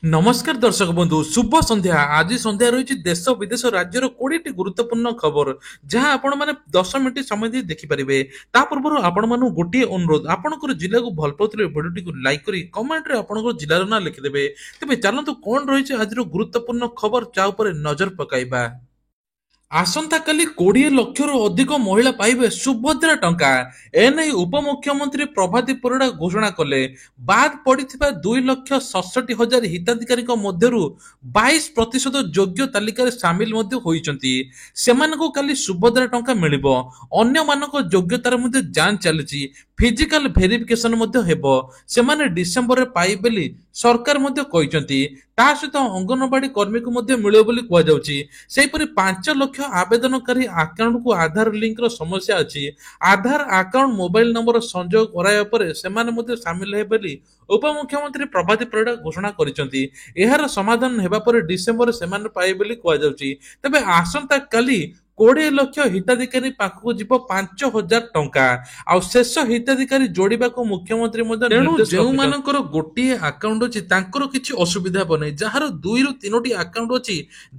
नमस्कार दर्शक बंधु शुभ संध्या। आज संध्या रही देश विदेश राज्यर 20टी गुरुत्वपूर्ण खबर जहां आपण माने 10 मिनिट समय दे देखि परिबे। ता पूर्व आपण मानु गोटे अनुरोध आपनकर जिल्ला को भल पाउतले भिडियो को लाइक करी कमेंट रे आपनकर जिल्लार ना लिखि देबे। तबे चलंतु कोन रही आज गुरुत्वपूर्ण खबर चा ऊपर नजर पकाइबा। आसंता काली 20 लक्ष अधिक महिला पाइबे सुभद्रा टंका। एने उपमुख्यमंत्री प्रभाती परिड़ा घोषणा कले। बाद पड़िथिबा 2,67,000 हिताधिकारी मध्यरु 22% योग्य तालिकार सामिल मध्य होइचंती। सेमानकु काली सुभद्रा टंका मिलिबो। अन्य मानक योग्यतार मध्य जांच चलिछि। फिजिकल भेरिफिकेशन मध्य हेबो। सेमाने डिसेंबर रे पाइबे बोली सरकार मध्य कहिचंती। ता सहित अंगनवाड़ी कर्मी को मध्य मिलिबो बोली कुआ जाउछि। सेहिपरि 5 लाख आवेदनकारी अकाउंट को आधार लिंक रो समस्या अछि। आधार अकाउंट मोबाइल नंबर संयोग कराया पर सेमाने मध्य शामिल हे बोली उपमुख्यमंत्री प्रभाती परिड़ा घोषणा करिसंती। एहार समाधान हेबा पर डिसेंबर सेमाने पाइबे बोली कुआ जाउछि। तबे आसंता काली 20 लक्ष हिताधिकारी पाखକୁ ଯିବ 5,000 ଟଙ୍କା ଆଉ ଶେଷ ହିତାଧିକାରୀ ଯୋଡ଼ିବାକୁ ମୁଖ୍ୟମନ୍ତ୍ରୀ ମଧ୍ୟ ନିର୍ଦ୍ଦେଶ ଯେଉଁମାନଙ୍କର ଗୋଟିଏ ଆକାଉଣ୍ଟ ଅଛି ତାଙ୍କର କିଛି ଅସୁବିଧା ହେବ ନାହିଁ। ଯାହାର 2 ରୁ 3ଟି ଆକାଉଣ୍ଟ ଅଛି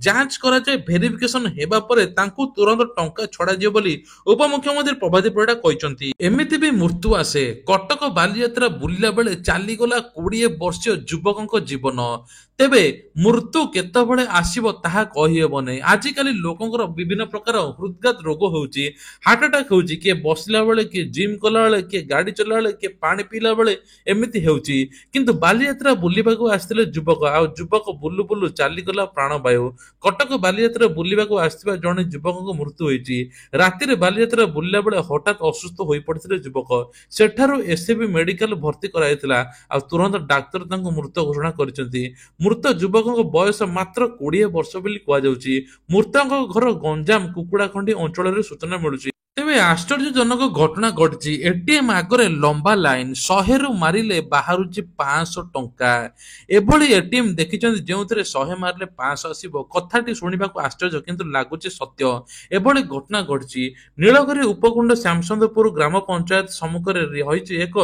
ଯାଞ୍ଚ କରାଯାଏ ଭେରିଫିକେସନ ହେବା ପରେ ତାଙ୍କୁ ତୁରନ୍ତ ଟଙ୍କା ଛଡ଼ାଯିବ ବୋଲି ଉପମୁଖ୍ୟମନ୍ତ୍ରୀ ପ୍ରଭାତୀ ପରିଡ଼ା କହିଛନ୍ତି। ଏମିତି ବି ମୃତ୍ୟୁ ଆସେ। କଟକ ବାଲିଯାତ୍ରା ବୁଲିଲା ବେଳେ ଚାଲିଗଲା 20 ବର୍ଷୀୟ ଯୁବକଙ୍କ ଜୀବନ। ତେବେ ମୃତ୍ୟୁ କେତେବେଳେ ଆସିବ ତାହା କହିହେବ ନାହିଁ। ଆଜିକାଲି ଲୋକଙ୍କର ବିଭିନ୍ନ ପ୍ରକାର ହୃଦଘାତ ରୋଗ ହେଉଛି, ହାର୍ଟ ଆଟାକ୍ ହେଉଛି, କିଏ ବସିଲା ବେଳେ, କିଏ ଜିମ୍ କଲା ବେଳେ, କିଏ ଗାଡ଼ି ଚଲାଇଲା ବେଳେ, କିଏ ପାଣି ପିଇଲା ବେଳେ ଏମିତି ହେଉଛି। କିନ୍ତୁ ବାଲିଯାତ୍ରା ବୁଲିବାକୁ ଆସିଥିଲେ ଯୁବକ, ଆଉ ଯୁବକ ବୁଲୁ ବୁଲୁ ଚାଲିଗଲା ପ୍ରାଣବାୟୁ। କଟକ ବାଲିଯାତ୍ରା ବୁଲିବାକୁ ଆସିଥିବା ଜଣେ ଯୁବକଙ୍କ ମୃତ୍ୟୁ ହୋଇଛି। ରାତିରେ ବାଲିଯାତ୍ରା ବୁଲିଲା ବେଳେ ହଠାତ୍ ଅସୁସ୍ଥ ହୋଇପଡ଼ିଥିଲେ ଯୁବକ। ସେଠାରୁ ଏସ୍ସିବି ମେଡିକାଲ ଭର୍ତ୍ତି କରାଯାଇଥିଲା। ଆଉ ତୁରନ୍ତ ଡାକ୍ତର ତାଙ୍କୁ ମୃତ ଘୋଷଣା କରିଛନ୍ତି। ମୃତ ଯୁବକଙ୍କ ବୟସ ମାତ୍ର 20 ବର୍ଷ ବୋଲି କୁହାଯାଉଛି। ମୃତଙ୍କ ଘର ଗଞ୍ଜାମ କୁକୁଡ଼ାଖଣ୍ଡି ଅଞ୍ଚଳରେ ସୂଚନା ମିଳୁଛି। ତେବେ ଆଶ୍ଚର୍ଯ୍ୟଜନକ ଘଟଣା ଘଟିଛି। ଏଟିଏମ୍ ଆଗରେ ଲମ୍ବା ଲାଇନ, 100ରୁ ମାରିଲେ ବାହାରୁଛି 500 ଟଙ୍କା। ଏଭଳି ଏଟିଏମ୍ ଦେଖିଛନ୍ତି ଯେଉଁଥିରେ 100 ମାରିଲେ 500 ଆସିବ। କଥାଟି ଶୁଣିବାକୁ ଆଶ୍ଚର୍ଯ୍ୟ କିନ୍ତୁ ଲାଗୁଛି ସତ୍ୟ। ଏଭଳି ଘଟଣା ଘଟିଛି ନୀଳଗିରି ଉପକୁଣ୍ଡ ଶ୍ୟାମଚନ୍ଦ୍ରପୁର ଗ୍ରାମ ପଞ୍ଚାୟତ ସମ୍ମୁଖରେ ରହିଛି ଏକ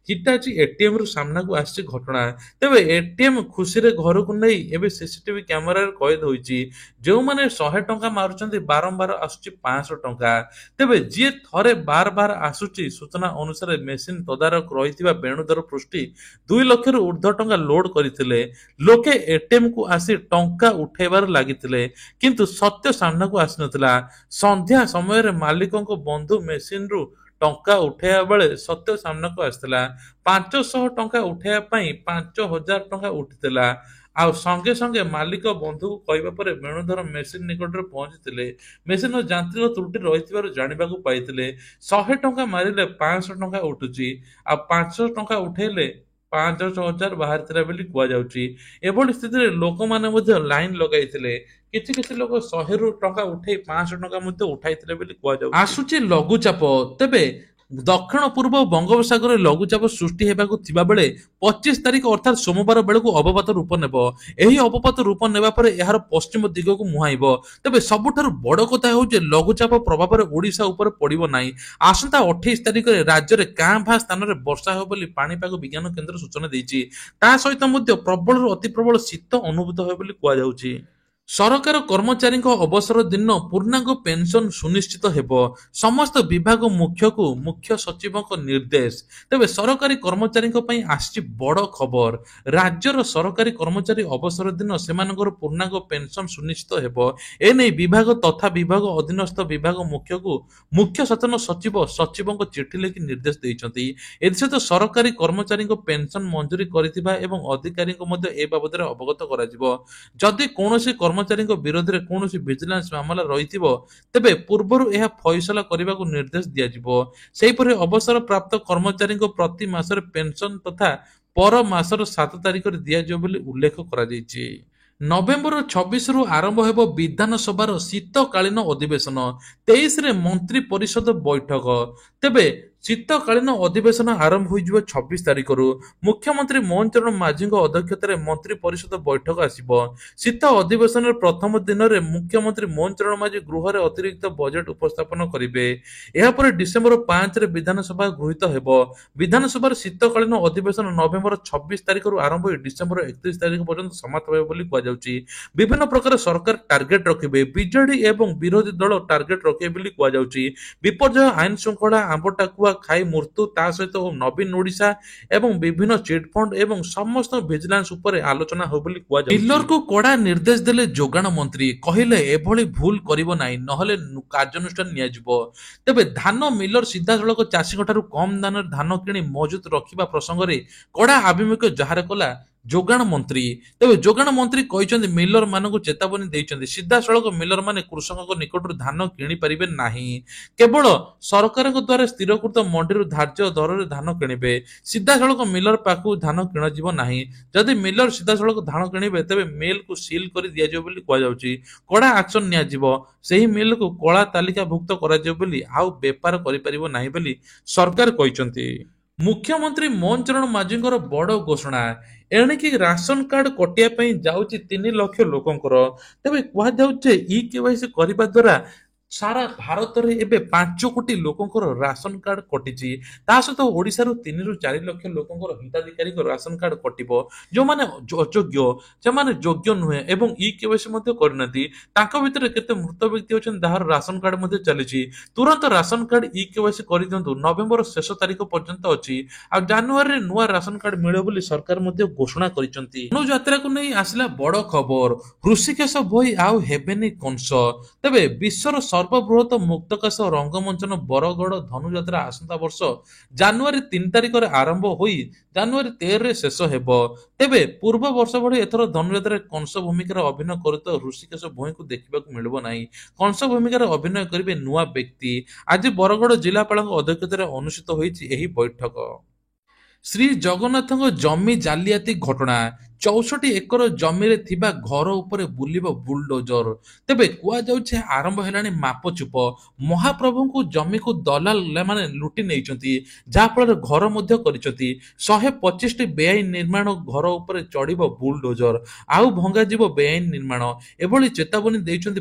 ହିଟାଚି ଏଟିଏମ୍ ରୁ ସାମ୍ନାକୁ ଆସିଛି ଘଟଣା। ତେବେ ଏଟିଏମ୍ ଖୁସିରେ ଘରକୁ ନେଇ ଏବେ ସିସିଟିଭି କ୍ୟାମେରାରେ କଏଦ ହୋଇଛି। ଯେଉଁମାନେ 100 ଟଙ୍କା ମାରୁଛନ୍ତି ବାରମ୍ବାର ଆସୁଛି 500 ଟଙ୍କା। ତେବେ ଯିଏ ଥରେ ବାର ବାର ଆସୁଛି, ସୂଚନା ଅନୁସାରେ ମେସିନ ତଦାରଖ ରହିଥିବା ବେଣୁଧର ପୃଷ୍ଟି 2 ଲକ୍ଷରୁ ଉର୍ଦ୍ଧ୍ୱ ଟଙ୍କା ଲୋଡ କରିଥିଲେ। ଲୋକେ ଏଟିଏମ୍ କୁ ଆସି ଟଙ୍କା ଉଠାଇବାରେ ଲାଗିଥିଲେ କିନ୍ତୁ ସତ୍ୟ ସାମ୍ନାକୁ ଆସିନଥିଲା। ସନ୍ଧ୍ୟା ସମୟରେ ମାଲିକଙ୍କ ବନ୍ଧୁ ମେସିନରୁ ଟଙ୍କା ଉଠାଇବା ବେଳେ ସତ୍ୟ ସାମ୍ନାକୁ ଆସିଥିଲା। 500 ଟଙ୍କା ଉଠାଇବା ପାଇଁ 5,000 ଟଙ୍କା ଉଠିଥିଲା। ଆଉ ସଙ୍ଗେ ସଙ୍ଗେ ମାଲିକ ବନ୍ଧୁକୁ କହିବା ପରେ ବେଣୁଧର ମେସିନ ନିକଟରେ ପହଞ୍ଚିଥିଲେ। ମେସିନର ଯାନ୍ତ୍ରିକ ତ୍ରୁଟି ରହିଥିବାରୁ ଜାଣିବାକୁ ପାଇଥିଲେ। 100 ଟଙ୍କା ମାରିଲେ 500 ଟଙ୍କା ଉଠୁଛି, ଆଉ 500 ଟଙ୍କା ଉଠେଇଲେ 5,000 ବାହାରିଥିଲା ବୋଲି କୁହାଯାଉଛି। ଏଭଳି ସ୍ଥିତିରେ ଲୋକମାନେ ମଧ୍ୟ ଲାଇନ ଲଗାଇଥିଲେ। କିଛି କିଛି ଲୋକ 100ରୁ ଟଙ୍କା ଉଠେଇ 500 ଟଙ୍କା ମଧ୍ୟ ଉଠାଇଥିଲେ ବୋଲି କୁହାଯାଉଛି। ଆସୁଛି ଲଘୁଚାପ। ତେବେ ଦକ୍ଷିଣ ପୂର୍ବ ବଙ୍ଗୋପସାଗରରେ ଲଘୁଚାପ ସୃଷ୍ଟି ହେବାକୁ ଥିବା ବେଳେ 25 ତାରିଖ ଅର୍ଥାତ୍ ସୋମବାର ବେଳକୁ ଅବପାତ ରୂପ ନେବ। ଏହି ଅବପାତ ରୂପ ନେବା ପରେ ଏହାର ପଶ୍ଚିମ ଦିଗକୁ ମୁହାଁଇବ। ତେବେ ସବୁଠାରୁ ବଡ଼ କଥା ହେଉଛି ଲଘୁଚାପ ପ୍ରଭାବରେ ଓଡ଼ିଶା ଉପରେ ପଡ଼ିବ ନାହିଁ। ଆସନ୍ତା 28 ତାରିଖରେ ରାଜ୍ୟରେ କାଁ ଭାଁ ସ୍ଥାନରେ ବର୍ଷା ହେବ ବୋଲି ପାଣିପାଗ ବିଜ୍ଞାନ କେନ୍ଦ୍ର ସୂଚନା ଦେଇଛି। ତା ସହିତ ମଧ୍ୟ ପ୍ରବଳରୁ ଅତି ପ୍ରବଳ ଶୀତ ଅନୁଭୂତ ହେବ ବୋଲି କୁହାଯାଉଛି। ସରକାର କର୍ମଚାରୀଙ୍କ ଅବସର ଦିନ ପୂର୍ଣ୍ଣାଙ୍ଗ ପେନସନ ସୁନିଶ୍ଚିତ ହେବ। ସମସ୍ତ ବିଭାଗ ମୁଖ୍ୟକୁ ମୁଖ୍ୟ ସଚିବଙ୍କ ନିର୍ଦ୍ଦେଶ। ତେବେ ସରକାରୀ କର୍ମଚାରୀଙ୍କ ପାଇଁ ଆସିଛି ବଡ଼ ଖବର। ରାଜ୍ୟର ସରକାରୀ କର୍ମଚାରୀ ଅବସର ଦିନ ସେମାନଙ୍କର ପୂର୍ଣ୍ଣାଙ୍ଗ ପେନସନ ସୁନିଶ୍ଚିତ ହେବ। ଏନେଇ ବିଭାଗ ତଥା ବିଭାଗ ଅଧୀନସ୍ଥ ବିଭାଗ ମୁଖ୍ୟକୁ ମୁଖ୍ୟ ଶାସନ ସଚିବ ସଚିବଙ୍କ ଚିଠି ଲେଖି ନିର୍ଦ୍ଦେଶ ଦେଇଛନ୍ତି। ଏଥିସହିତ ସରକାରୀ କର୍ମଚାରୀଙ୍କ ପେନସନ ମଞ୍ଜୁରୀ କରିଥିବା ଏବଂ ଅଧିକାରୀଙ୍କୁ ମଧ୍ୟ ଏ ବାବଦରେ ଅବଗତ କରାଯିବ। ଯଦି କୌଣସି କର୍ମଚାରୀଙ୍କ ବିରୋଧରେ କୌଣସି ଭିଜିଲାନ୍ସ ମାମଲା ରହିଥିବ ତେବେ ପୂର୍ବରୁ ଏହା ଫଇସଲା କରିବାକୁ ନିର୍ଦ୍ଦେଶ ଦିଆଯିବ। ସେହିପରି ଅବସରପ୍ରାପ୍ତ କର୍ମଚାରୀଙ୍କ ପ୍ରତି ମାସରେ ପେନସନ ତଥା ପର ମାସର 7 ତାରିଖରେ ଦିଆଯିବ ବୋଲି ଉଲ୍ଲେଖ କରାଯାଇଛି। ନଭେମ୍ବର 26ରୁ ଆରମ୍ଭ ହେବ ବିଧାନସଭାର ଶୀତକାଳୀନ ଅଧିବେଶନ। 23ରେ ମନ୍ତ୍ରୀ ପରିଷଦ ବୈଠକ। ତେବେ ଶୀତକାଳୀନ ଅଧିବେଶନ ଆରମ୍ଭ ହୋଇଯିବ 26 ତାରିଖରୁ। ମୁଖ୍ୟମନ୍ତ୍ରୀ ମୋହନ ଚରଣ ମାଝୀଙ୍କ ଅଧ୍ୟକ୍ଷତାରେ ମନ୍ତ୍ରୀ ପରିଷଦ ବୈଠକ ଆସିବ। ଶୀତ ଅଧିବେଶନର ପ୍ରଥମ ଦିନରେ ମୁଖ୍ୟମନ୍ତ୍ରୀ ମୋହନ ଚରଣ ମାଝୀ ଗୃହରେ ଅତିରିକ୍ତ ବଜେଟ୍ ଉପସ୍ଥାପନ କରିବେ। ଏହାପରେ ଡିସେମ୍ବର 5ରେ ବିଧାନସଭା ଗୃହୀତ ହେବ। ବିଧାନସଭାର ଶୀତକାଳୀନ ଅଧିବେଶନ ନଭେମ୍ବର 26 ତାରିଖରୁ ଆରମ୍ଭ ହୋଇ ଡିସେମ୍ବର 31 ତାରିଖ ପର୍ଯ୍ୟନ୍ତ ସମାପ୍ତ ହେବ ବୋଲି କୁହାଯାଉଛି। ବିଭିନ୍ନ ପ୍ରକାର ସରକାର ଟାର୍ଗେଟ ରଖିବେ। ବିଜେଡି ଏବଂ ବିରୋଧୀ ଦଳ ଟାର୍ଗେଟ ରଖିବେ ବୋଲି କୁହାଯାଉଛି। ବିପର୍ଯ୍ୟୟ ଆଇନ ଶୃଙ୍ଖଳା, ଆମ୍ବ ଟାକୁଆ ଖାଇ ମୃତ୍ୟୁ, ତା ସହିତ ନବୀନ ଓଡ଼ିଶା ଏବଂ ବିଭିନ୍ନ ଚିଟଫଣ୍ଡ ଏବଂ ସମସ୍ତ ଭିଜିଲାନ୍ସ ଉପରେ ଆଲୋଚନା ହେବ ବୋଲି କୁହାଯାଉଛି। ଡିଲରକୁ କଡ଼ା ନିର୍ଦ୍ଦେଶ ଦେଲେ ଯୋଗାଣ ମନ୍ତ୍ରୀ, କହିଲେ ଏଭଳି ଭୁଲ କରିବ ନାହିଁ, ନହେଲେ କାର୍ଯ୍ୟାନୁଷ୍ଠାନ ନିଆଯିବ। ତେବେ ଧାନ ମିଲର ସିଧାସଳଖ ଚାଷୀଙ୍କଠାରୁ କମ୍ ଦାନରେ ଧାନ କିଣି ମହଜୁଦ ରଖିବା ପ୍ରସଙ୍ଗରେ କଡ଼ା ଆଭିମୁଖ୍ୟ ଜାହିର କଲା ଯୋଗାଣ ମନ୍ତ୍ରୀ। ତେବେ ଯୋଗାଣ ମନ୍ତ୍ରୀ କହିଛନ୍ତି ମିଲର ମାନଙ୍କୁ ଚେତାବନୀ ଦେଇଛନ୍ତି, ସିଧାସଳଖ ମିଲର ମାନେ କୃଷକଙ୍କ ନିକଟରୁ ଧାନ କିଣି ପାରିବେ ନାହିଁ। କେବଳ ସରକାରଙ୍କ ଦ୍ୱାରା ସ୍ଥିରକୃତ ମଣ୍ଡିରୁ ଧାର୍ଯ୍ୟ ଦରରେ ଧାନ କିଣିବେ। ସିଧାସଳଖ ମିଲର ପାଖକୁ ଧାନ କିଣାଯିବ ନାହିଁ। ଯଦି ମିଲର ସିଧାସଳଖ ଧାନ କିଣିବେ ତେବେ ମିଲକୁ ସିଲ୍ କରି ଦିଆଯିବ ବୋଲି କୁହାଯାଉଛି। କଡ଼ା ଆକ୍ସନ ନିଆଯିବ। ସେହି ମିଲକୁ କଳା ତାଲିକାଭୁକ୍ତ କରାଯିବ ବୋଲି ଆଉ ବେପାର କରିପାରିବ ନାହିଁ ବୋଲି ସରକାର କହିଛନ୍ତି। ମୁଖ୍ୟମନ୍ତ୍ରୀ ମୋହନ ଚରଣ ମାଝୀଙ୍କର ବଡ଼ ଘୋଷଣା, ଏଣିକି ରାସନ କାର୍ଡ କଟିବା ପାଇଁ ଯାଉଛି 3 ଲକ୍ଷ ଲୋକଙ୍କର। ତେବେ କୁହାଯାଉଛି ଯେ ଇ କେୱାଇସି କରିବା ଦ୍ୱାରା ସାରା ଭାରତରେ ଏବେ 5 କୋଟି ଲୋକଙ୍କର ରାସନ କାର୍ଡ କଟିଛି। ତା ସହିତ ଓଡ଼ିଶାରୁ 3ରୁ 4 ଲକ୍ଷ ଲୋକଙ୍କର ହିତାଧିକାରୀଙ୍କ ରାସନ କାର୍ଡ କଟିବ। ଯେଉଁମାନେ ଅଯୋଗ୍ୟ, ସେମାନେ ଯୋଗ୍ୟ ନୁହେଁ ଏବଂ ଇ କେୱାଇସି ମଧ୍ୟ କରିନାହାନ୍ତି, ତାଙ୍କ ଭିତରେ କେତେ ମୃତ ବ୍ୟକ୍ତି ଅଛନ୍ତି ଯାହାର ରାସନ କାର୍ଡ ମଧ୍ୟ ଚାଲିଛି। ତୁରନ୍ତ ରାସନ କାର୍ଡ ଇ କେୱାଇସି କରିଦିଅନ୍ତୁ। ନଭେମ୍ବର ଶେଷ ତାରିଖ ପର୍ଯ୍ୟନ୍ତ ଅଛି। ଆଉ ଜାନୁଆରୀରେ ନୂଆ ରାସନ କାର୍ଡ ମିଳିବ ବୋଲି ସରକାର ମଧ୍ୟ ଘୋଷଣା କରିଛନ୍ତି। ଧନୁଯାତ୍ରାକୁ ନେଇ ଆସିଲା ବଡ଼ ଖବର, ହୃଷିକେଶ ଭୋଇ ଆଉ ହେବେନି କଂସ। ତେବେ ବିଶ୍ୱର ସର୍ବବୃହତ ମୁକ୍ତକାଶ ରଙ୍ଗମଞ୍ଚନ ବରଗଡ଼ ଧନୁଯାତ୍ରା ଆସନ୍ତା ବର୍ଷ ଜାନୁଆରୀ 3 ତାରିଖରେ ଆରମ୍ଭ ହୋଇ ଜାନୁଆରୀ 13ରେ ଶେଷ ହେବ। ତେବେ ପୂର୍ବ ବର୍ଷ ଭଳି ଏଥର ଧନୁଯାତ୍ରାରେ କଂସ ଭୂମିକାରେ ଅଭିନୟ କରୁଥିବା ହୃଷିକେଶ ଭୋଇଙ୍କୁ ଦେଖିବାକୁ ମିଳିବ ନାହିଁ। କଂସ ଭୂମିକାରେ ଅଭିନୟ କରିବେ ନୂଆ ବ୍ୟକ୍ତି। ଆଜି ବରଗଡ଼ ଜିଲ୍ଲାପାଳଙ୍କ ଅଧ୍ୟକ୍ଷତାରେ ଅନୁଷ୍ଠିତ ହୋଇଛି ଏହି ବୈଠକ। ଶ୍ରୀ ଜଗନ୍ନାଥଙ୍କ ଜମି ଜାଲିଆତି ଘଟଣା, 64 ଏକର ଜମିରେ ଥିବା ଘର ଉପରେ ବୁଲିବ ବୁଲଡୋଜର। ତେବେ କୁହାଯାଉଛି ଆରମ୍ଭ ହେଲାଣି ମାପଚୁପ। ମହାପ୍ରଭୁଙ୍କୁ ଜମିକୁ ଦଲାଲ ମାନେ ଲୁଟି ନେଇଛନ୍ତି, ଯାହାଫଳରେ ଘର ମଧ୍ୟ କରିଛନ୍ତି। 125ଟି ବେଆଇନ ନିର୍ମାଣ ଘର ଉପରେ ଚଢିବ ବୁଲଡୋଜର, ଆଉ ଭଙ୍ଗାଯିବ ବେଆଇନ ନିର୍ମାଣ। ଏଭଳି ଚେତାବନୀ ଦେଇଛନ୍ତି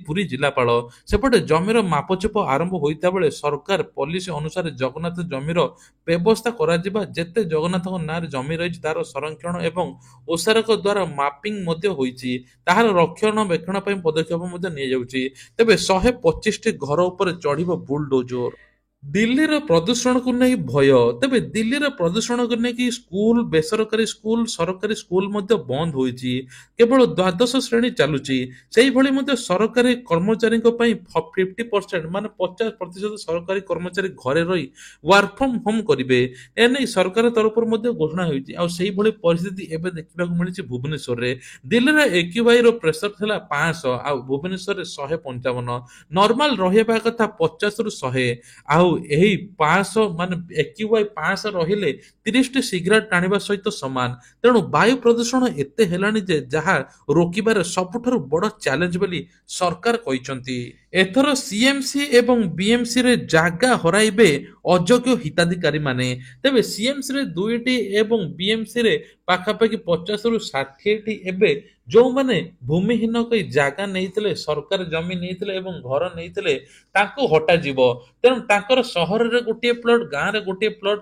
ପୁରୀ ଜିଲ୍ଲାପାଳ। ସେପଟେ ଜମିର ମାପଚୁପ ଆରମ୍ଭ ହୋଇଥିବା ବେଳେ ସରକାର ପଲିସି ଅନୁସାରେ ଜଗନ୍ନାଥ ଜମିର ବ୍ୟବସ୍ଥା କରାଯିବା, ଯେତେ ଜଗନ୍ନାଥଙ୍କ ନାଁରେ ଜମି ରହିଛି ତାର ସଂରକ୍ଷଣ ଏବଂ ଓସାରଙ୍କ ଦ୍ୱାରା ମାପିଂ ମଧ୍ୟ ହୋଇଛି, ତାହାର ରକ୍ଷଣାବେକ୍ଷଣ ପାଇଁ ପଦକ୍ଷେପ ମଧ୍ୟ ନିଆଯାଉଛି। ତେବେ 125ଟି ଘର ଉପରେ ଚଢିବ ବୁଲଡୋଜର। ଦିଲ୍ଲୀର ପ୍ରଦୂଷଣକୁ ନେଇ ଭୟ। ତେବେ ଦିଲ୍ଲୀର ପ୍ରଦୂଷଣକୁ ନେଇକି ସ୍କୁଲ, ବେସରକାରୀ ସ୍କୁଲ, ସରକାରୀ ସ୍କୁଲ ମଧ୍ୟ ବନ୍ଦ ହୋଇଛି। କେବଳ ଦ୍ୱାଦଶ ଶ୍ରେଣୀ ଚାଲୁଛି। ସେହିଭଳି ମଧ୍ୟ ସରକାରୀ କର୍ମଚାରୀଙ୍କ ପାଇଁ 50% ମାନେ 50% ସରକାରୀ କର୍ମଚାରୀ ଘରେ ରହି ୱାର୍କ ଫ୍ରମ ହୋମ କରିବେ। ଏନେଇ ସରକାର ତରଫରୁ ମଧ୍ୟ ଘୋଷଣା ହୋଇଛି। ଆଉ ସେଇଭଳି ପରିସ୍ଥିତି ଏବେ ଦେଖିବାକୁ ମିଳିଛି ଭୁବନେଶ୍ୱରରେ। ଦିଲ୍ଲୀରେ ଏକ୍ୟୁଆଇର ପ୍ରେସର ଥିଲା 500, ଆଉ ଭୁବନେଶ୍ୱରରେ 155। ନର୍ମାଲ ରହିବା କଥା 50ରୁ 100। ଆଉ ଏହି 500 ମାନେ ଏକ୍ୟୁଆଇ 500 ରହିଲେ 30ଟି ସିଗାରେଟ ଟାଣିବା ସହିତ ସମାନ। ତେଣୁ ବାୟୁ ପ୍ରଦୂଷଣ ଏତେ ହେଲାଣି ଯେ ଯାହା ରୋକିବାର ସବୁଠାରୁ ବଡ଼ ଚ୍ୟାଲେଞ୍ଜ ବୋଲି ସରକାର କହିଛନ୍ତି। ଏଥର ସିଏମସି ଏବଂ ବିଏମସିରେ ଜାଗା ହରାଇବେ ଅଯୋଗ୍ୟ ହିତାଧିକାରୀମାନେ। ତେବେ ସିଏମସିରେ 2ଟି ଏବଂ ବିଏମସିରେ ପାଖାପାଖି 50ରୁ 60ଟି ଏବେ ଯେଉଁମାନେ ଭୂମିହୀନ କହି ଜାଗା ନେଇଥିଲେ, ସରକାର ଜମି ନେଇଥିଲେ ଏବଂ ଘର ନେଇଥିଲେ, ତାଙ୍କୁ ହଟାଯିବ। ତେଣୁ ତାଙ୍କର ସହରରେ ଗୋଟିଏ ପ୍ଲଟ, ଗାଁରେ ଗୋଟିଏ ପ୍ଲଟ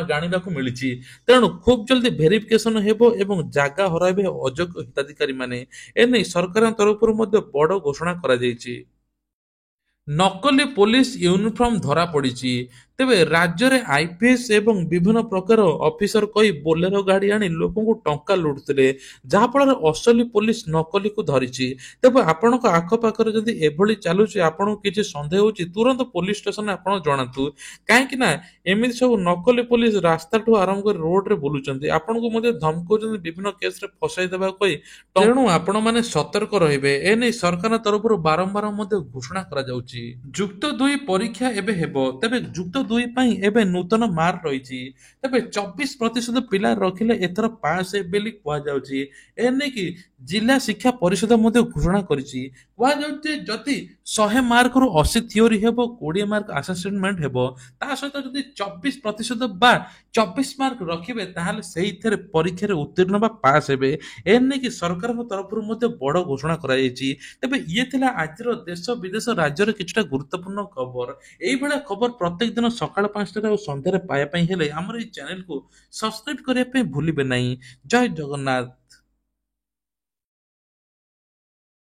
ଜାଣିବାକୁ ମିଳିଛି। ତେଣୁ ଖୁବ୍ ଜଲ୍ଦି ଭେରିଫିକେସନ ହେବ ଏବଂ ଜାଗା ହରାଇବେ ଅଯୋଗ୍ୟ ହିତାଧିକାରୀ ମାନେ। ଏନେଇ ସରକାରଙ୍କ ତରଫରୁ ମଧ୍ୟ ବଡ଼ ଘୋଷଣା କରାଯାଇଛି। ନକଲି ପୋଲିସ ୟୁନିଫର୍ମ ଧରା ପଡ଼ିଛି। ତେବେ ରାଜ୍ୟରେ ଆଇପିଏସ୍ ଏବଂ ବିଭିନ୍ନ ପ୍ରକାର ଅଫିସର କହି ବୋଲେରୋ ଗାଡ଼ି ଆଣି ଲୋକଙ୍କୁ ଟଙ୍କା ଲୁଟୁଥିଲେ, ଯାହାଫଳରେ ଅସଲି ପୋଲିସ ନକଲିକୁ ଧରିଛି। ତେବେ ଆପଣଙ୍କ ଆଖପାଖରେ ଯଦି ଏଭଳି ଚାଲୁଛି, ଆପଣଙ୍କୁ କିଛି ସନ୍ଦେହ ହେଉଛି, ତୁରନ୍ତ ପୋଲିସ ଷ୍ଟେସନରେ ଆପଣ ଜଣାନ୍ତୁ। କାହିଁକି ନା ଏମିତି ସବୁ ନକଲି ପୋଲିସ ରାସ୍ତାଠୁ ଆରମ୍ଭ କରି ରୋଡରେ ବୁଲୁଛନ୍ତି, ଆପଣଙ୍କୁ ମଧ୍ୟ ଧମକାଉଛନ୍ତି ବିଭିନ୍ନ କେସରେ ଫସାଇ ଦେବାକୁ କହି। ତେଣୁ ଆପଣମାନେ ସତର୍କ ରହିବେ। ଏନେଇ ସରକାରଙ୍କ ତରଫରୁ ବାରମ୍ବାର ମଧ୍ୟ ଘୋଷଣା କରାଯାଉଛି। ଯୁକ୍ତ 2 ପରୀକ୍ଷା ଏବେ ହେବ। ତେବେ ଯୁକ୍ତ 2 ପାଇଁ ଏବେ ନୂତନ ମାର୍କ ରହିଛି। ତେବେ 24% ପିଲା ରଖିଲେ ଏଥର ପାସ୍ ହେବେ ବୋଲି କୁହାଯାଉଛି। ଏ ନେଇକି ଜିଲ୍ଲା ଶିକ୍ଷା ପରିଷଦ ମଧ୍ୟ ଘୋଷଣା କରିଛି। କୁହାଯାଉଛି ଯେ ଯଦି 100 ମାର୍କରୁ 80 ଥିଓରି ହେବ, 20 ମାର୍କ ଆସେସମେଣ୍ଟ ହେବ, ତା ସହିତ ଯଦି 24% ବା 24 ମାର୍କ ରଖିବେ ତାହେଲେ ସେଇଥିରେ ପରୀକ୍ଷାରେ ଉତ୍ତୀର୍ଣ୍ଣ ବା ପାସ୍ ହେବେ। ଏ ନେଇକି ସରକାରଙ୍କ ତରଫରୁ ମଧ୍ୟ ବଡ଼ ଘୋଷଣା କରାଯାଇଛି। ତେବେ ଇଏ ଥିଲା ଆଜିର ଦେଶ ବିଦେଶ ରାଜ୍ୟର କିଛିଟା ଗୁରୁତ୍ୱପୂର୍ଣ୍ଣ ଖବର। ଏଇଭଳିଆ ଖବର ପ୍ରତ୍ୟେକ ଦିନ ସକାଳ 5ଟାରେ ଆଉ ସନ୍ଧ୍ୟାରେ ପାଇବା ପାଇଁ ହେଲେ ଆମର ଏଇ ଚ୍ୟାନେଲକୁ ସବସ୍କ୍ରାଇବ କରିବା ପାଇଁ ଭୁଲିବେ ନାହିଁ। ଜୟ ଜଗନ୍ନାଥ।